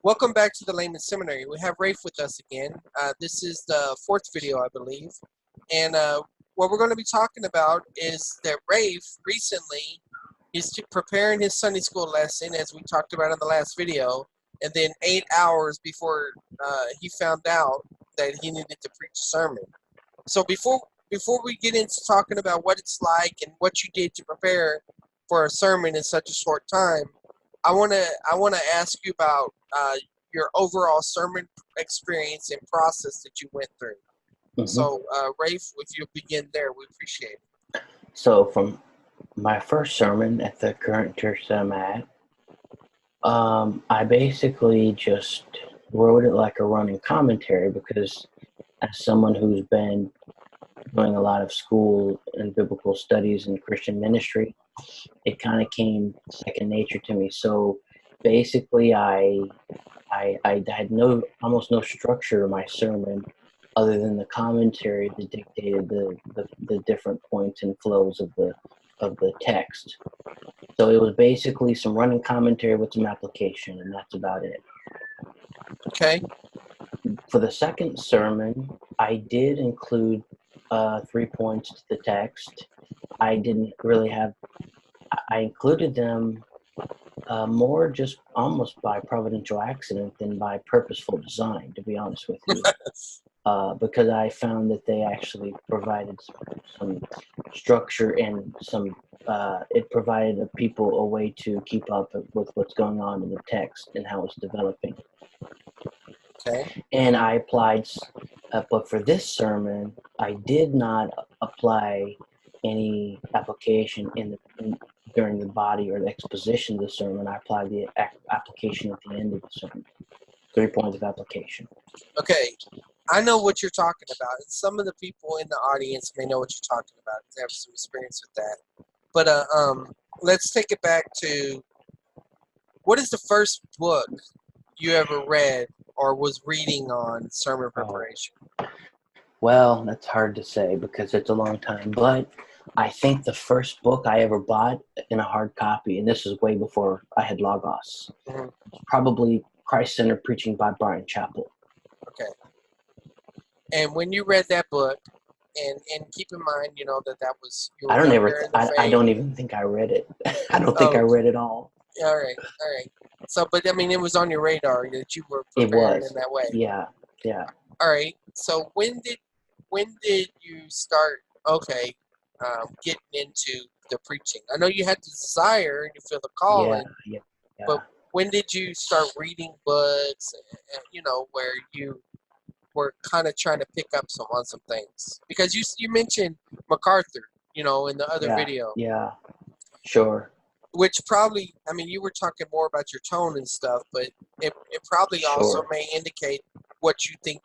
Welcome back to the Layman Seminary. We have Rafe with us again. This is the fourth video, I believe. And what we're going to be talking about is that Rafe recently is preparing his Sunday school lesson, as we talked about in the last video. And then 8 hours before he found out that he needed to preach a sermon. So before we get into talking about what it's like and what you did to prepare for a sermon in such a short time, I wanna ask you about your overall sermon experience and process that you went through. So, Rafe, if you'll begin there, we appreciate it. So from my first sermon at the current church that I'm at, I basically just wrote it like a running commentary because as someone who's been doing a lot of school and biblical studies and Christian ministry, it kind of came second nature to me. So basically I had almost no structure to my sermon other than the commentary that dictated the different points and flows of the text. So it was basically some running commentary with some application, and that's about it. Okay. For the second sermon, I did include 3 points to the text. I didn't really have. I included them more just almost by providential accident than by purposeful design, to be honest with you. Because I found that they actually provided some structure and it provided people a way to keep up with what's going on in the text and how it's developing. Okay. And I applied, but for this sermon, I did not apply any application during the body or the exposition of the sermon. I applied the application at the end of the sermon. 3 points of application. Okay. I know what you're talking about, and some of the people in the audience may know what you're talking about. They have some experience with that. But let's take it back to, what is the first book you ever read or was reading on sermon preparation? Well, that's hard to say because it's a long time, but I think the first book I ever bought in a hard copy, and this was way before I had Logos, was probably Christ-Centered Preaching by Bryan Chapell. Okay. And when you read that book, and keep in mind, you know, that was, you were younger in the faith. I don't even think I read it. I don't think I read it all. All right. So, but I mean, it was on your radar that you were preparing in that way. Yeah. All right. So when did you start? Okay, getting into the preaching. I know you had the desire and you feel the calling. Yeah. But when did you start reading books? You know, where you were kind of trying to pick up on some things, because you mentioned MacArthur, you know, in the other video. Yeah. Sure. Which probably, I mean, you were talking more about your tone and stuff, but it probably also may indicate what you think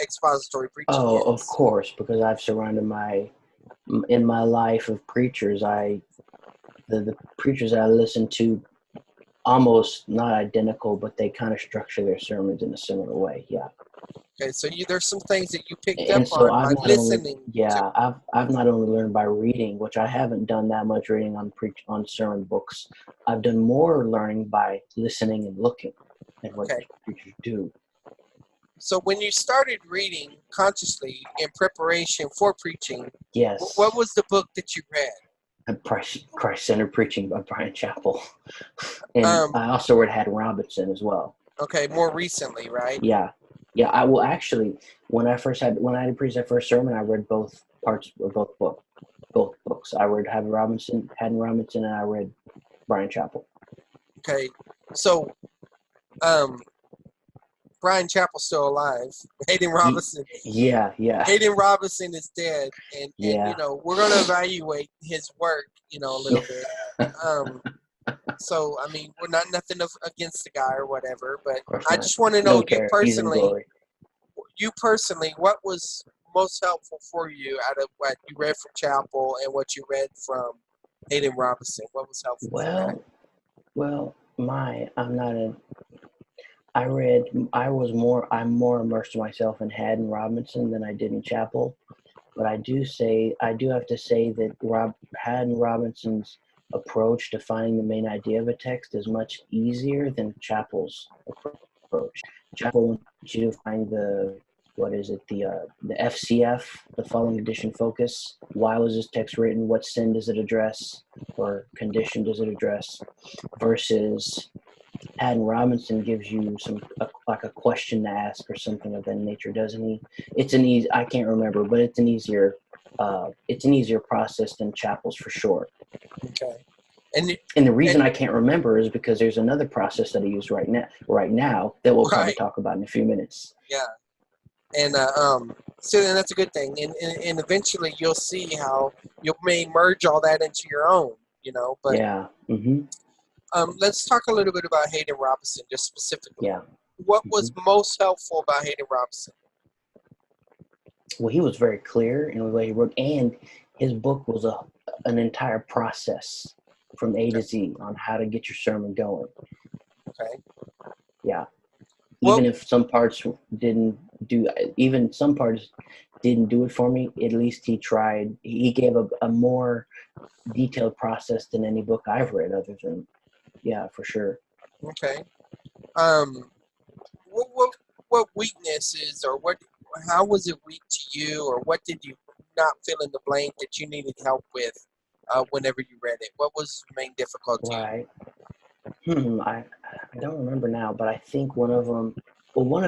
expository preaching is. Oh, of course, because I've surrounded in my life of preachers. The preachers I listen to, almost not identical, but they kind of structure their sermons in a similar way. Yeah. Okay, so there's some things that you picked up on by listening. I've not only learned by reading, which I haven't done that much reading on sermon books. I've done more learning by listening and looking at what preachers do. So when you started reading consciously in preparation for preaching, yes, what was the book that you read? Christ-Centered Preaching by Bryan Chapell. And I also read Haddon Robinson as well. Okay, more recently, right? Yeah. I will actually. When I had preached that first sermon, I read both parts of both books. I read Haddon Robinson, and I read Bryan Chapell. Okay, so Bryan Chapell's still alive. Haddon Robinson. Yeah. Haddon Robinson is dead, and you know, we're gonna evaluate his work, you know, a little bit. So I mean, we're not nothing against the guy or whatever, but I just want to know you personally, what was most helpful for you out of what you read from Chapell and what you read from Haddon Robinson? What was helpful? I'm more immersed myself in Haddon Robinson than I did in Chapell, but I do have to say that Haddon Robinson's approach to finding the main idea of a text is much easier than Chapell's approach. approach. Chapel wants you to find the FCF, the following edition focus. Why was this text written? What sin does it address, or condition does it address? Versus Haddon Robinson gives you like a question to ask or something of that nature, doesn't he? It's an easy. I can't remember, but it's an easier process than Chapel's for sure. Okay. And the reason I can't remember is because there's another process that I use right now that we'll probably talk about in a few minutes. Yeah. And so then that's a good thing. And eventually you'll see how you may merge all that into your own, but yeah. Mm-hmm. Let's talk a little bit about Haddon Robinson, just specifically. Yeah. What was most helpful about Haddon Robinson? Well, he was very clear in the way he wrote, and his book was an entire process from A to Z on how to get your sermon going. Okay. Yeah. Even if some parts didn't do it for me, at least he tried. He gave a more detailed process than any book I've read other than, yeah, for sure. Okay. What weaknesses or how was it weak to you, or what did you not fill in the blank that you needed help with whenever you read it? What was the main difficulty? Right. I don't remember now, but I think one of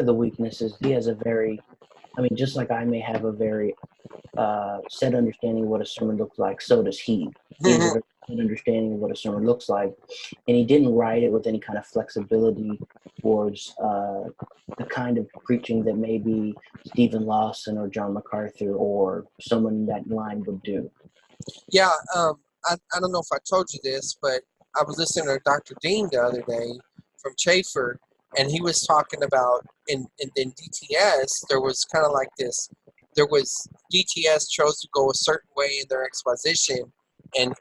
the weaknesses, he has just like I may have a very set understanding of what a sermon looks like, so does he. He has a very good understanding of what a sermon looks like, and he didn't write it with any kind of flexibility towards the kind of preaching that maybe Stephen Lawson or John MacArthur or someone in that line would do. Yeah, I don't know if I told you this, but I was listening to Dr. Dean the other day from Chafer, and he was talking about in DTS, there was kind of like this. There was DTS chose to go a certain way in their exposition, and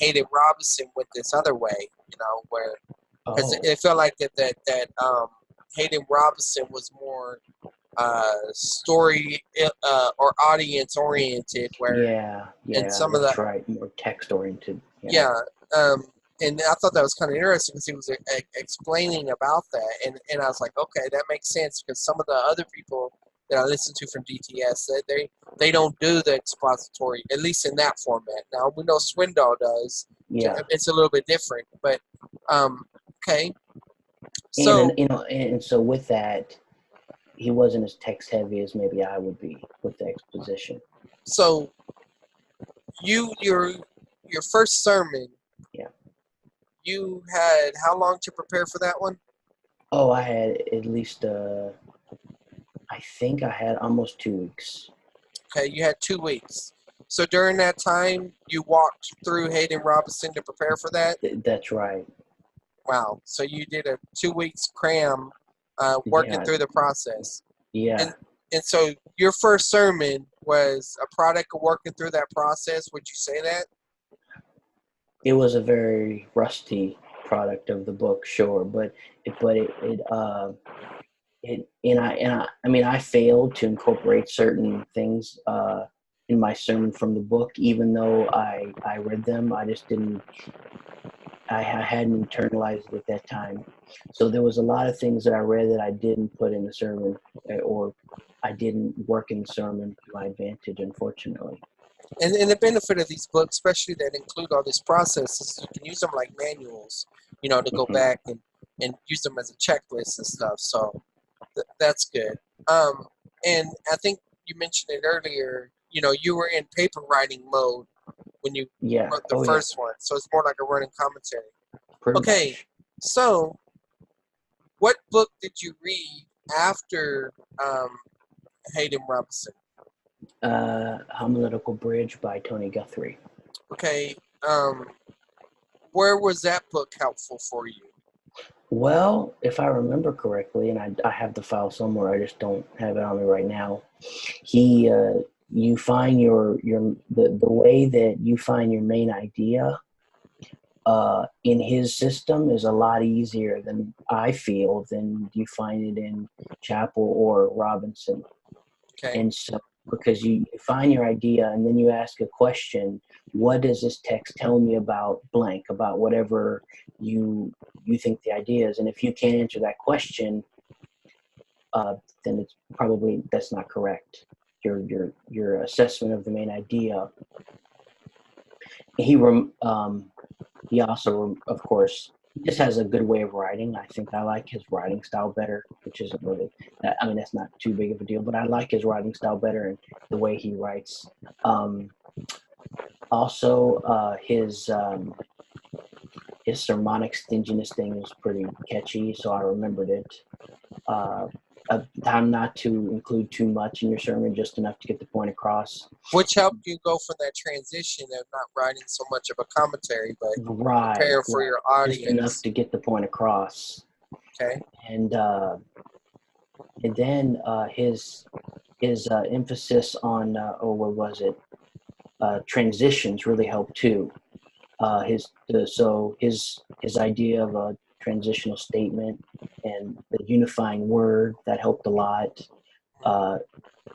Haddon Robinson went this other way, where because it felt like that Haddon Robinson was more story or audience oriented, where and some of the right, more text oriented. And I thought that was kind of interesting because he was explaining about that, and I was like, okay, that makes sense, because some of the other people that I listen to from DTS, they don't do the expository, at least in that format. Now we know Swindoll does. Yeah, it's a little bit different, but okay. So and so with that, he wasn't as text heavy as maybe I would be with the exposition. So your first sermon. Yeah. You had how long to prepare for that one? Oh, I had at least I think I had almost 2 weeks. Okay, you had 2 weeks. So during that time, you walked through Haddon Robinson to prepare for that? That's right. Wow. So you did a 2 weeks cram working through the process. Yeah. And so your first sermon was a product of working through that process. Would you say that? It was a very rusty product of the book, sure, but I failed to incorporate certain things in my sermon from the book, even though I read them. I hadn't internalized it at that time. So there was a lot of things that I read that I didn't put in the sermon, or I didn't work in the sermon to my advantage, unfortunately. And the benefit of these books, especially that include all this process, is you can use them like manuals, to go back and use them as a checklist and stuff. So that's good. And I think you mentioned it earlier, you were in paper writing mode when you wrote the first one. So it's more like a running commentary. Pretty much. So what book did you read after Haddon Robinson? Homiletical Bridge by Tony Guthrie. Okay. Where was that book helpful for you? Well, if I remember correctly, and I have the file somewhere, I just don't have it on me right now. You find the way that you find your main idea in his system is a lot easier than I feel than you find it in Chapel or Robinson. Okay. And so because you find your idea and then you ask a question. What does this text tell me about blank, about whatever you think the idea is? And if you can't answer that question, then it's probably that's not correct. Your assessment of the main idea. He he also, of course, just has a good way of writing. I think I like his writing style better, which isn't really, I mean, that's not too big of a deal, but I like his writing style better and the way he writes. Also, his sermonic stinginess thing was pretty catchy, so I remembered it. A time not to include too much in your sermon, just enough to get the point across. Which helped you go from that transition of not writing so much of a commentary, but prepare for your just enough audience. to get the point across. Okay. And then his emphasis on what was it? Transitions really helped too. His idea of a transitional statement and the unifying word that helped a lot. Let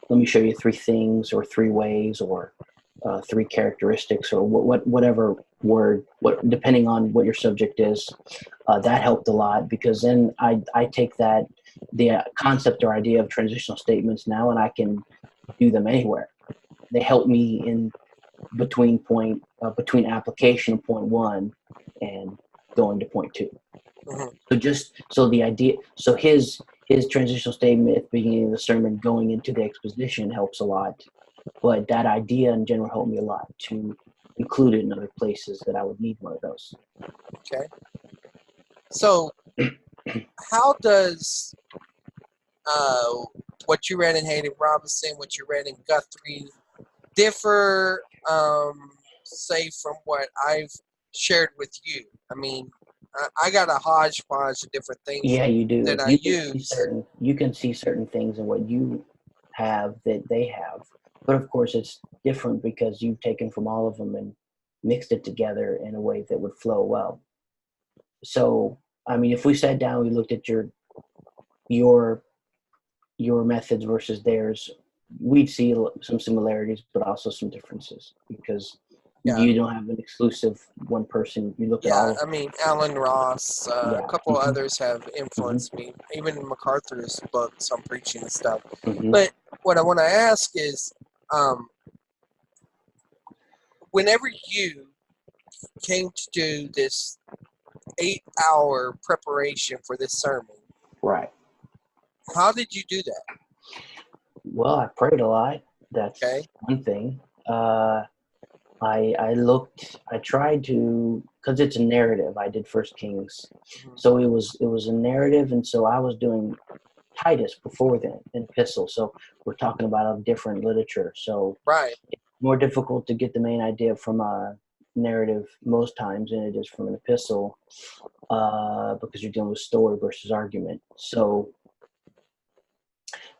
me show you three things or three ways or three characteristics or whatever word, depending on what your subject is. That helped a lot because then I take the concept or idea of transitional statements now and I can do them anywhere. They help me in between application of point one and going to point two. Mm-hmm. So his transitional statement at the beginning of the sermon going into the exposition helps a lot, but that idea in general helped me a lot to include it in other places that I would need one of those. Okay. So, how does what you read in Hayden Robinson, what you read in Guthrie, differ, say, from what I've shared with you? I mean, I got a hodgepodge of different things. Yeah, you do. That I use. You can see certain things in what you have that they have, but of course it's different because you've taken from all of them and mixed it together in a way that would flow well. So, I mean, if we sat down, we looked at your methods versus theirs, we'd see some similarities, but also some differences because you don't have an exclusive one person. You look at all. I mean, Alan Ross, a couple others have influenced me, even in MacArthur's books on preaching and stuff. But what I want to ask is, whenever you came to do this 8-hour preparation for this sermon, right? How did you do that? Well, I prayed a lot. That's one thing. I tried to, because it's a narrative. I did First Kings, so it was a narrative, and so I was doing Titus before then, an epistle. So we're talking about a different literature. So it's more difficult to get the main idea from a narrative most times than it is from an epistle, because you're dealing with story versus argument.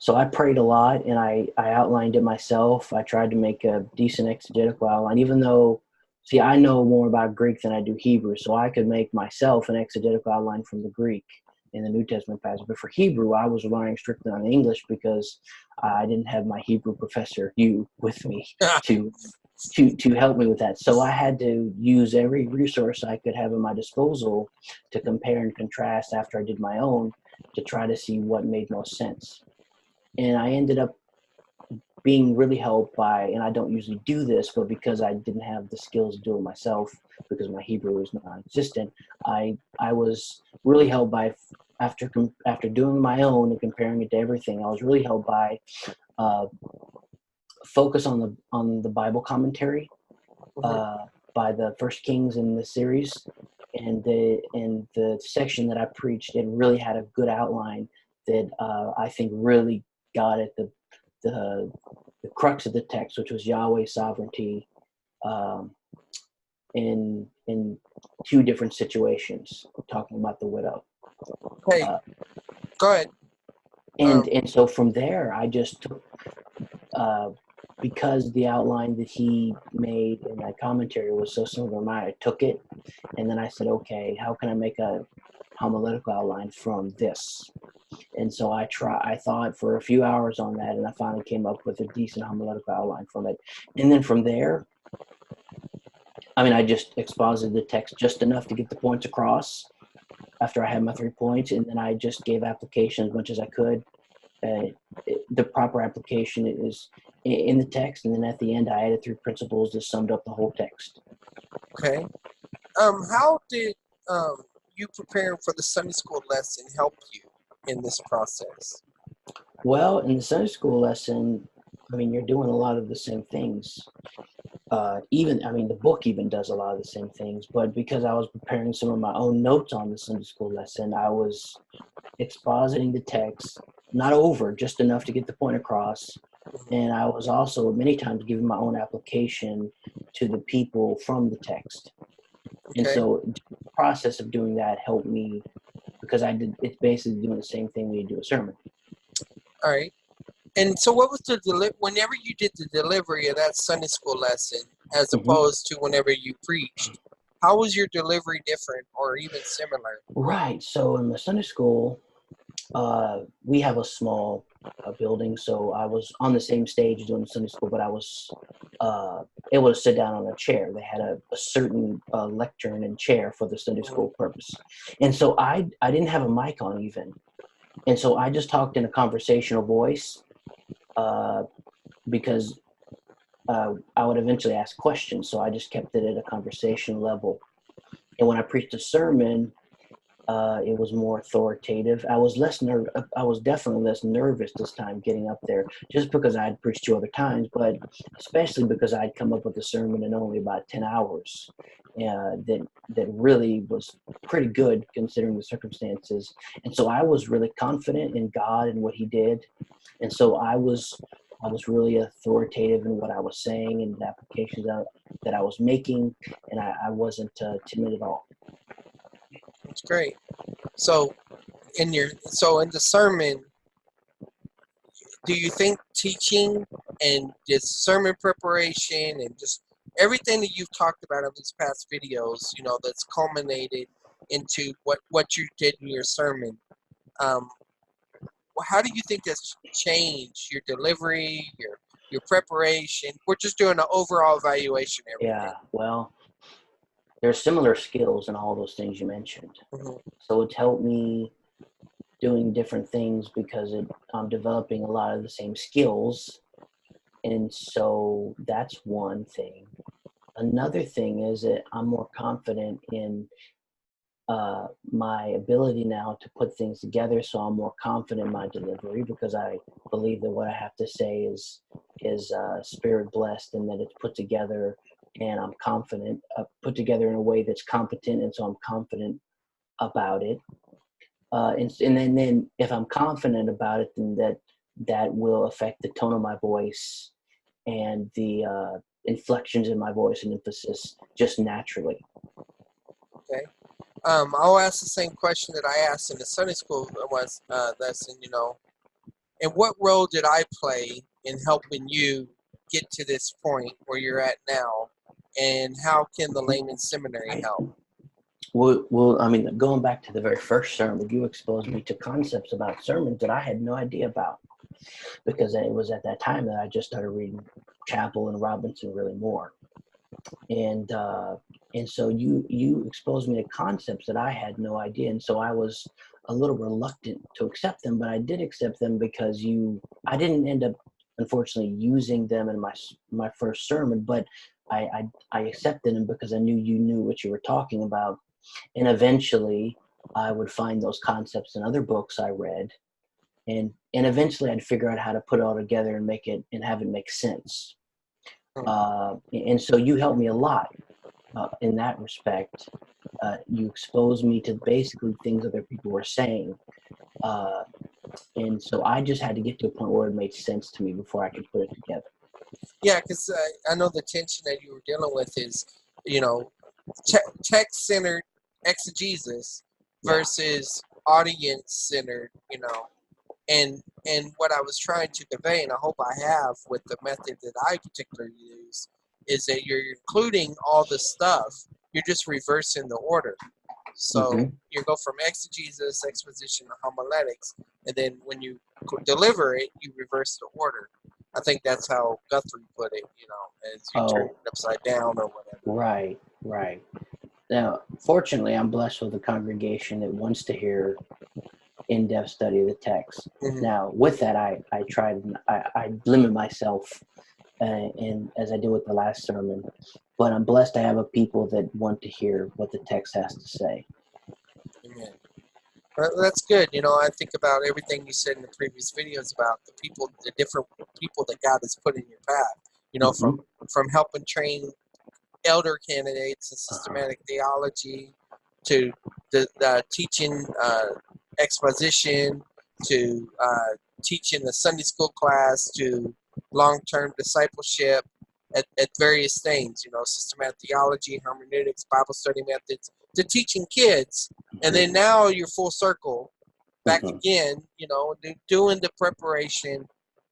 So I prayed a lot and I outlined it myself. I tried to make a decent exegetical outline, even though, see, I know more about Greek than I do Hebrew, so I could make myself an exegetical outline from the Greek in the New Testament passage. But for Hebrew, I was relying strictly on English because I didn't have my Hebrew professor, Hugh, with me to help me with that. So I had to use every resource I could have at my disposal to compare and contrast after I did my own to try to see what made most sense. And I ended up being really helped by, and I don't usually do this, but because I didn't have the skills to do it myself, because my Hebrew is non-existent, I was really helped by, after doing my own and comparing it to everything, I was really helped by focus on the Bible commentary by the First Kings in the series, and the section that I preached, it really had a good outline that I think really got at the crux of the text, which was Yahweh's sovereignty in two different situations. We're talking about the widow. Okay, go ahead. And so from there, I just took, because the outline that he made in that commentary was so similar to mine, I took it, and then I said, okay, how can I make a homiletical outline from this? And so I thought for a few hours on that, and I finally came up with a decent homiletical outline from it. And then from there, I mean, I just exposited the text just enough to get the points across after I had my 3 points, and then I just gave application as much as I could. The proper application is in the text, and then at the end, I added 3 principles that summed up the whole text. Okay. How did you preparing for the Sunday school lesson help you in this process? Well, in the Sunday school lesson, I mean, you're doing a lot of the same things. The book even does a lot of the same things, but because I was preparing some of my own notes on the Sunday school lesson, I was expositing the text, not over, just enough to get the point across. And I was also many times giving my own application to the people from the text. And Okay. so the process of doing that helped me because it's basically doing the same thing when you do a sermon. All right. And so what was whenever you did the delivery of that Sunday school lesson as opposed to whenever you preached, how was your delivery different or even similar? Right. So in the Sunday school, we have a small building, so I was on the same stage doing Sunday school, but I was able to sit down on a chair. They had a certain lectern and chair for the Sunday school purpose. And so I didn't have a mic on even. And so I just talked in a conversational voice because I would eventually ask questions. So I just kept it at a conversation level. And when I preached a sermon, it was more authoritative. I was definitely less nervous this time getting up there, just because I had preached 2 other times, but especially because I'd come up with a sermon in only about 10 hours. That really was pretty good considering the circumstances. And so I was really confident in God and what He did. And so I was really authoritative in what I was saying and the applications that I was making, and I wasn't timid at all. That's great. So in the sermon, do you think teaching and just sermon preparation and just everything that you've talked about in these past videos, that's culminated into what you did in your sermon, how do you think that's changed your delivery, your preparation? We're just doing an overall evaluation. Yeah, well, there's similar skills in all those things you mentioned. So it's helped me doing different things because I'm developing a lot of the same skills. And so that's one thing. Another thing is that I'm more confident in my ability now to put things together. So I'm more confident in my delivery because I believe that what I have to say is spirit blessed and that it's put together, and I'm confident, put together in a way that's competent, and so I'm confident about it. And then if I'm confident about it, then that will affect the tone of my voice and the inflections in my voice and emphasis just naturally. Okay. I'll ask the same question that I asked in the Sunday school lesson. And what role did I play in helping you get to this point where you're at now? And how can the Layman Seminary help? Well, I mean, going back to the very first sermon, you exposed me to concepts about sermons that I had no idea about, because it was at that time that I just started reading Chappell and Robinson really more. And so you exposed me to concepts that I had no idea, and so I was a little reluctant to accept them, but I did accept them because I didn't end up, unfortunately, using them in my first sermon, but I accepted them because I knew you knew what you were talking about. And eventually I would find those concepts in other books I read, and eventually I'd figure out how to put it all together and make it and have it make sense. And so you helped me a lot in that respect. You exposed me to basically things other people were saying. And so I just had to get to a point where it made sense to me before I could put it together. Yeah, because I know the tension that you were dealing with is, text-centered exegesis versus audience-centered, and what I was trying to convey, and I hope I have with the method that I particularly use, is that you're including all the stuff. You're just reversing the order. So you go from exegesis, exposition, to homiletics, and then when you deliver it, you reverse the order. I think that's how Guthrie put it, as you turn it upside down or whatever. Right. Now, fortunately, I'm blessed with a congregation that wants to hear in-depth study of the text. Now, with that, I limit myself, and as I did with the last sermon, but I'm blessed to have a people that want to hear what the text has to say. Amen. Well, that's good. I think about everything you said in the previous videos about the different people that God has put in your path. From helping train elder candidates in systematic theology, to the teaching exposition, to teaching the Sunday school class, to long-term discipleship at various things, systematic theology, hermeneutics, Bible study methods, to teaching kids. And then now you're full circle back again, doing the preparation,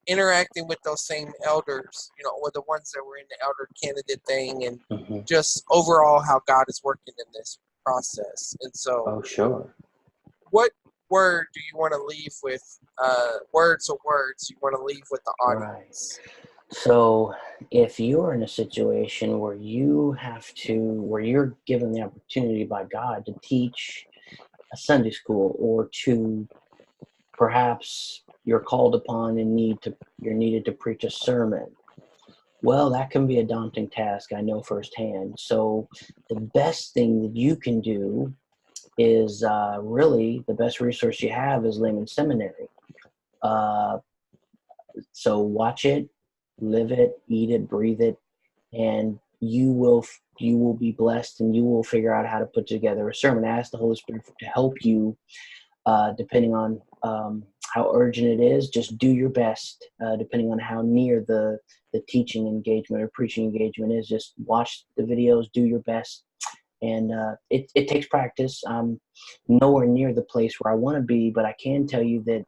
interacting with those same elders, or the ones that were in the elder candidate thing, and just overall how God is working in this process. And so, what word do you want to leave with, words you want to leave with the audience? Right. So if you're in a situation where where you're given the opportunity by God to teach a Sunday school, or to perhaps you're called upon and you're needed to preach a sermon, well, that can be a daunting task, I know firsthand. So the best thing that you can do is really the best resource you have is Layman Seminary. So watch it, live it, eat it, breathe it, and you will be blessed, and you will figure out how to put together a sermon. Ask the Holy Spirit to help you, depending on how urgent it is. Just do your best, depending on how near the teaching engagement or preaching engagement is. Just watch the videos, do your best, and it takes practice. I'm nowhere near the place where I want to be, but I can tell you that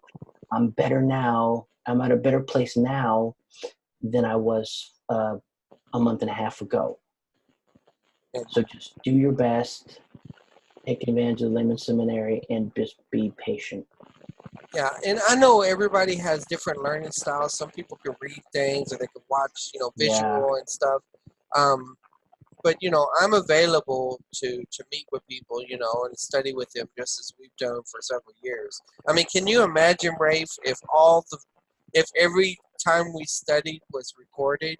I'm better now. I'm at a better place now than I was a month and a half ago. So just do your best, take advantage of the Layman Seminary, and just be patient. Yeah, and I know everybody has different learning styles. Some people can read things, or they can watch, visual and stuff. But I'm available to meet with people, and study with them, just as we've done for several years. I mean, can you imagine, Rafe, if every time we studied was recorded,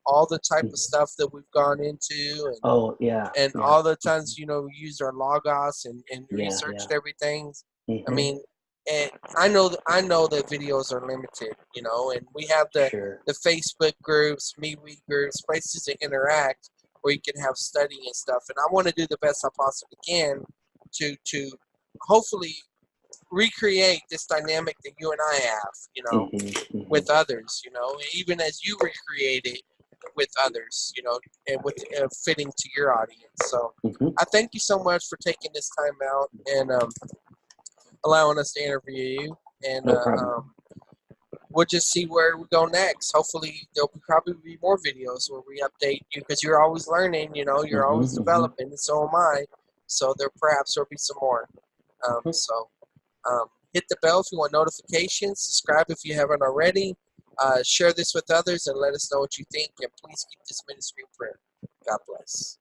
all the type of stuff that we've gone into, and and all the times we used our logos and researched everything. I mean, and I know that videos are limited, and we have the Facebook groups, MeWe groups, places to interact where you can have study and stuff. And I want to do the best I possibly can to hopefully recreate this dynamic that you and I have, with others, even as you recreate it with others, and with fitting to your audience. So I thank you so much for taking this time out and allowing us to interview you. And we'll just see where we go next. Hopefully there'll probably be more videos where we update you, because you're always learning, you're always developing, and so am I. So perhaps there'll be some more. Hit the bell if you want notifications. Subscribe if you haven't already. Share this with others and let us know what you think. And please keep this ministry in prayer. God bless.